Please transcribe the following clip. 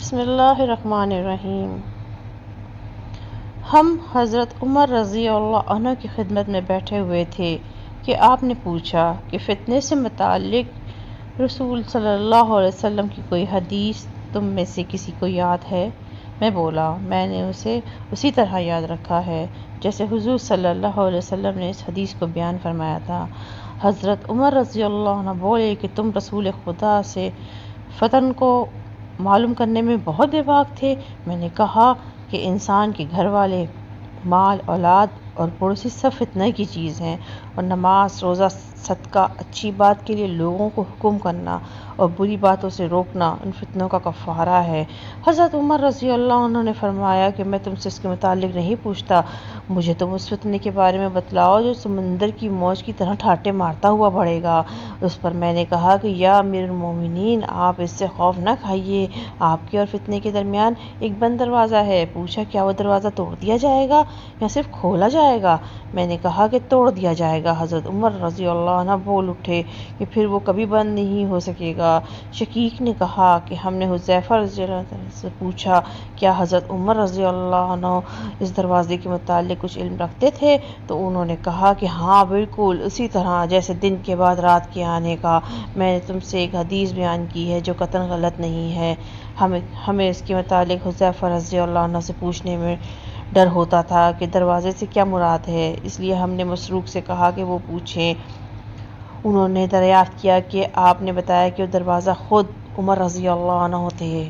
بسم اللہ الرحمن الرحیم۔ ہم حضرت عمر رضی اللہ عنہ کی خدمت میں بیٹھے ہوئے تھے کہ آپ نے پوچھا کہ فتنے سے متعلق رسول صلی اللہ علیہ وسلم کی کوئی حدیث تم میں سے کسی کو یاد ہے؟ میں بولا، میں نے اسے اسی طرح یاد رکھا ہے جیسے حضور صلی اللہ علیہ وسلم نے اس حدیث کو بیان فرمایا تھا۔ حضرت عمر رضی اللہ عنہ بولے کہ تم رسول خدا سے فتن کو معلوم کرنے میں بہت بے باک تھے۔ میں نے کہا کہ انسان کے گھر والے، مال، اولاد اور پڑوسی سب فتنہ کی چیز ہیں، اور نماز، روزہ، صدقہ، اچھی بات کے لیے لوگوں کو حکم کرنا اور بری باتوں سے روکنا ان فتنوں کا کفارہ ہے۔ حضرت عمر رضی اللہ عنہ نے فرمایا کہ میں تم سے اس کے متعلق نہیں پوچھتا، مجھے تم اس فتنے کے بارے میں بتلاؤ جو سمندر کی موج کی طرح ٹھاٹے مارتا ہوا بڑھے گا۔ اس پر میں نے کہا کہ یا امیر المومنین، آپ اس سے خوف نہ کھائیے، آپ کے اور فتنے کے درمیان ایک بند دروازہ ہے۔ پوچھا، کیا وہ دروازہ توڑ دیا جائے گا یا صرف کھولا جائے گا؟ میں نے کہا کہ توڑ دیا جائے گا۔ حضرت عمر رضی اللہ عنہ بول اٹھے کہ پھر وہ کبھی بند نہیں ہو سکے گا۔ شقیق نے کہا کہ ہم نے حذیفہ رضی اللہ عنہ سے پوچھا، کیا حضرت عمر رضی اللہ عنہ اس دروازے کے متعلق کچھ علم رکھتے تھے؟ تو انہوں نے کہا کہ ہاں بالکل اسی طرح جیسے دن کے بعد رات کے آنے کا۔ میں نے تم سے ایک حدیث بیان کی ہے جو قطعاً غلط نہیں ہے۔ ہمیں اس کے متعلق حذیفہ رضی اللہ عنہ سے پوچھنے میں ڈر ہوتا تھا کہ دروازے سے کیا مراد ہے، اس لیے ہم نے مسروق سے کہا کہ وہ پوچھیں۔ انہوں نے دریافت کیا کہ آپ نے بتایا کہ وہ دروازہ خود عمر رضی اللہ عنہ تھے۔